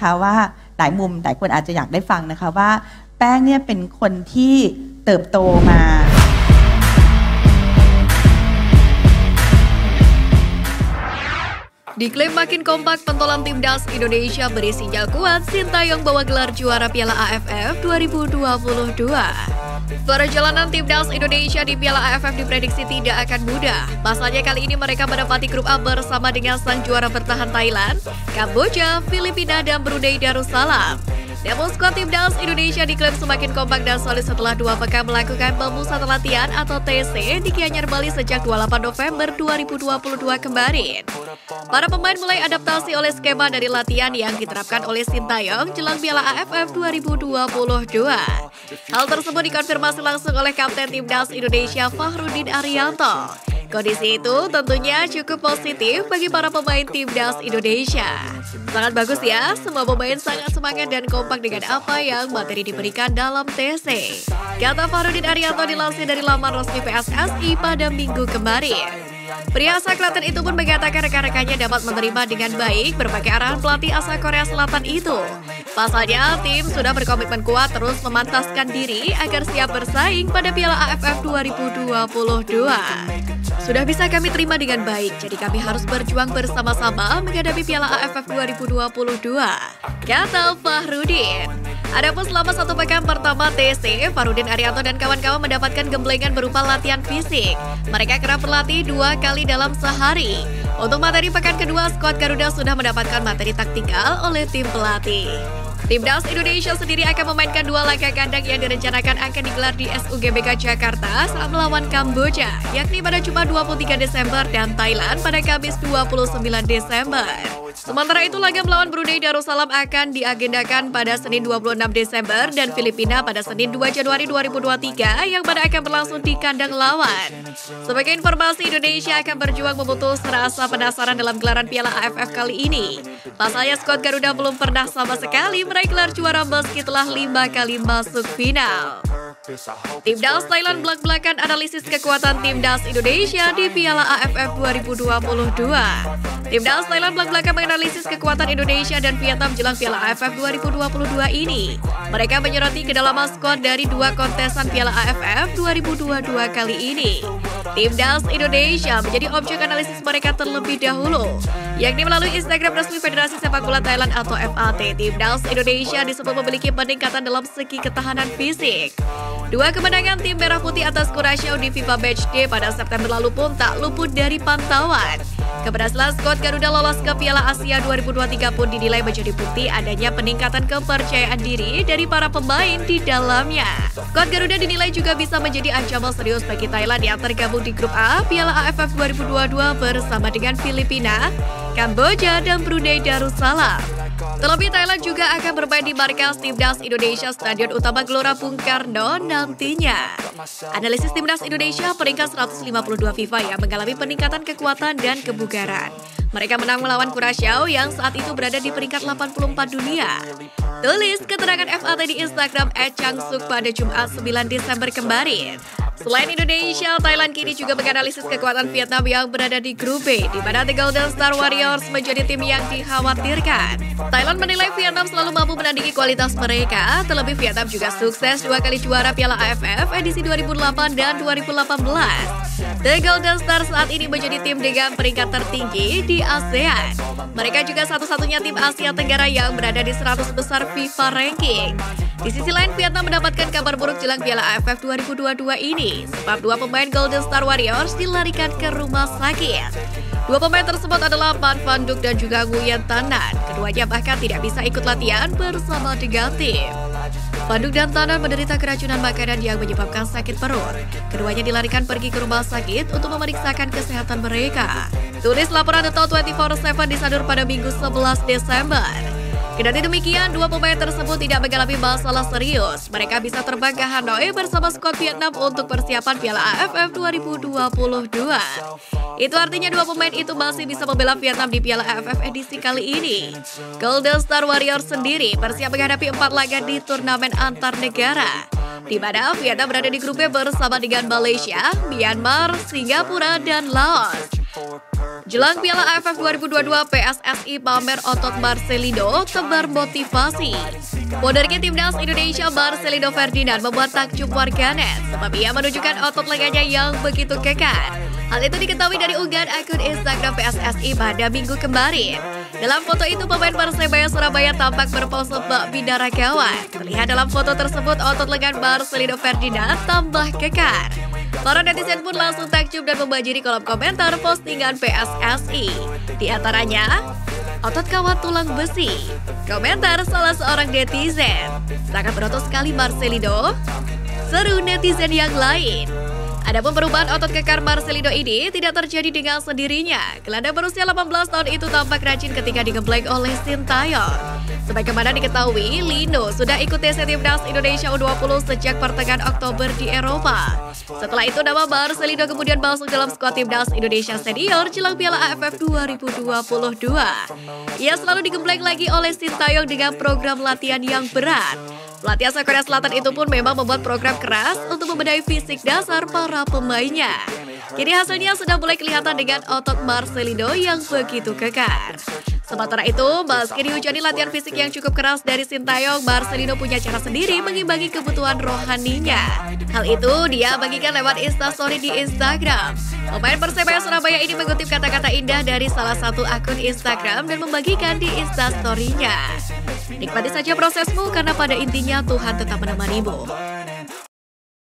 ค่ะว่าหลายมุมหลายคนอาจจะอยากได้ฟังนะคะว่าแป้งเนี่ยเป็นคนที่เติบโตมา Diklaim makin kompak, pentolan Timnas Indonesia beri sinyal kuat Sintayong bawa gelar juara Piala AFF 2022. Perjalanan Timnas Indonesia di Piala AFF diprediksi tidak akan mudah. Pasalnya kali ini mereka menempati grup A bersama dengan sang juara bertahan Thailand, Kamboja, Filipina, dan Brunei Darussalam. Namun skuad Timnas Indonesia diklaim semakin kompak dan solid setelah 2 pekan melakukan pemusatan latihan atau TC di Gianyar, Bali sejak 28 November 2022 kemarin. Para pemain mulai adaptasi oleh skema dari latihan yang diterapkan oleh Sintayong jelang Piala AFF 2022. Hal tersebut dikonfirmasi langsung oleh Kapten Timnas Indonesia Fahrudin Arianto. Kondisi itu tentunya cukup positif bagi para pemain Timnas Indonesia. Sangat bagus ya, semua pemain sangat semangat dan kompak dengan apa yang materi diberikan dalam TC. Kata Fahrudin Arianto dilansir dari laman resmi PSSI pada Minggu kemarin. Pria asal Klaten itu pun mengatakan rekan-rekannya dapat menerima dengan baik berbagai arahan pelatih asal Korea Selatan itu. Pasalnya, tim sudah berkomitmen kuat terus memantaskan diri agar siap bersaing pada Piala AFF 2022. Sudah bisa kami terima dengan baik, jadi kami harus berjuang bersama-sama menghadapi Piala AFF 2022, kata Fahrudin. Adapun selama 1 pekan pertama TC, Fahrudin Arianto dan kawan-kawan mendapatkan gemblengan berupa latihan fisik. Mereka kerap berlatih 2 kali dalam sehari. Untuk materi pekan kedua, skuad Garuda sudah mendapatkan materi taktikal oleh tim pelatih. Timnas Indonesia sendiri akan memainkan 2 laga kandang yang direncanakan akan digelar di SUGBK Jakarta saat melawan Kamboja, yakni pada Jumat 23 Desember dan Thailand pada Kamis 29 Desember. Sementara itu laga melawan Brunei Darussalam akan diagendakan pada Senin 26 Desember dan Filipina pada Senin 2 Januari 2023 yang pada akan berlangsung di kandang lawan. Sebagai informasi, Indonesia akan berjuang memutus rasa penasaran dalam gelaran Piala AFF kali ini. Pasalnya skuad Garuda belum pernah sama sekali meraih gelar juara meski telah 5 kali masuk final. Timnas Thailand belak-belakan analisis kekuatan Timnas Indonesia di Piala AFF 2022. Timnas Thailand belak-belakan menganalisis kekuatan Indonesia dan Vietnam jelang Piala AFF 2022 ini. Mereka menyoroti kedalaman skuad dari 2 kontesan Piala AFF 2022 kali ini. Timnas Indonesia menjadi objek analisis mereka terlebih dahulu, yakni melalui Instagram resmi Federasi Sepak Bola Thailand atau FAT. Timnas Indonesia disebut memiliki peningkatan dalam segi ketahanan fisik. 2 kemenangan tim Merah Putih atas Kurasyao di FIFA Matchday pada September lalu pun tak luput dari pantauan. Keberhasilan skuad Garuda lolos ke Piala Asia 2023 pun dinilai menjadi bukti adanya peningkatan kepercayaan diri dari para pemain di dalamnya. Skuad Garuda dinilai juga bisa menjadi ancaman serius bagi Thailand yang tergabung di grup A Piala AFF 2022 bersama dengan Filipina, Kamboja, dan Brunei Darussalam. Terlebih Thailand juga akan bermain di markas Timnas Indonesia Stadion Utama Gelora Bung Karno nantinya. Analisis Timnas Indonesia peringkat 152 FIFA yang mengalami peningkatan kekuatan dan kebugaran. Mereka menang melawan Kurasyao yang saat itu berada di peringkat 84 dunia. Tulis keterangan FAT di Instagram @changsuk pada Jumat 9 Desember kemarin. Selain Indonesia, Thailand kini juga menganalisis kekuatan Vietnam yang berada di grup B, di mana The Golden Star Warriors menjadi tim yang dikhawatirkan. Thailand menilai Vietnam selalu mampu menandingi kualitas mereka, terlebih Vietnam juga sukses 2 kali juara Piala AFF edisi 2008 dan 2018. The Golden Star saat ini menjadi tim dengan peringkat tertinggi di ASEAN. Mereka juga satu-satunya tim Asia Tenggara yang berada di 100 besar FIFA ranking. Di sisi lain, Vietnam mendapatkan kabar buruk jelang Piala AFF 2022 ini, sebab 2 pemain Golden Star Warriors dilarikan ke rumah sakit. 2 pemain tersebut adalah Van Duc dan juga Nguyen Tan Nan. Keduanya bahkan tidak bisa ikut latihan bersama dengan tim. Van Duc dan Tan Nan menderita keracunan makanan yang menyebabkan sakit perut. Keduanya dilarikan pergi ke rumah sakit untuk memeriksakan kesehatan mereka. Tulis laporan The Town 24/7 disadur pada Minggu 11 Desember. Kendati demikian, 2 pemain tersebut tidak mengalami masalah serius. Mereka bisa terbang ke Hanoi bersama skuad Vietnam untuk persiapan Piala AFF 2022. Itu artinya 2 pemain itu masih bisa membela Vietnam di Piala AFF edisi kali ini. Golden Star Warriors sendiri bersiap menghadapi 4 laga di turnamen antar negara, di mana Vietnam berada di grup B bersama dengan Malaysia, Myanmar, Singapura, dan Laos. Jelang Piala AFF 2022, PSSI pamer otot Marcelino tebar motivasi. Modernya timnas Indonesia Marcelino Ferdinand membuat takjub warganet sebab ia menunjukkan otot lengannya yang begitu kekar. Hal itu diketahui dari unggahan akun Instagram PSSI pada minggu kemarin. Dalam foto itu, pemain Persebaya Surabaya tampak berpose bak binaragawan. Terlihat dalam foto tersebut otot lengan Marcelino Ferdinand tambah kekar. Para netizen pun langsung takjub dan membanjiri kolom komentar postingan PSSI. Di antaranya, otot kawat tulang besi. Komentar salah seorang netizen, sangat berotot sekali Marcelino. Seru netizen yang lain. Adapun perubahan otot kekar Marcelino ini tidak terjadi dengan sendirinya. Gelandang berusia 18 tahun itu tampak rajin ketika digembleng oleh Sintayong. Sebagaimana diketahui, Lino sudah ikut TC Timnas Indonesia U20 sejak pertengahan Oktober di Eropa. Setelah itu, nama Marcelino kemudian masuk dalam skuad Timnas Indonesia Senior jelang Piala AFF 2022. Ia selalu digembleng lagi oleh Sintayong dengan program latihan yang berat. Pelatih asal Korea Selatan itu pun memang membuat program keras untuk membenahi fisik dasar para pemainnya. Kini hasilnya sudah mulai kelihatan dengan otot Marcelino yang begitu kekar. Sementara itu, meski dihujani latihan fisik yang cukup keras dari Sintayong, Marcelino punya cara sendiri mengimbangi kebutuhan rohaninya. Hal itu dia bagikan lewat Instastory di Instagram. Pemain Persebaya Surabaya ini mengutip kata-kata indah dari salah satu akun Instagram dan membagikan di Instastory-nya. Nikmati saja prosesmu karena pada intinya Tuhan tetap menemanimu.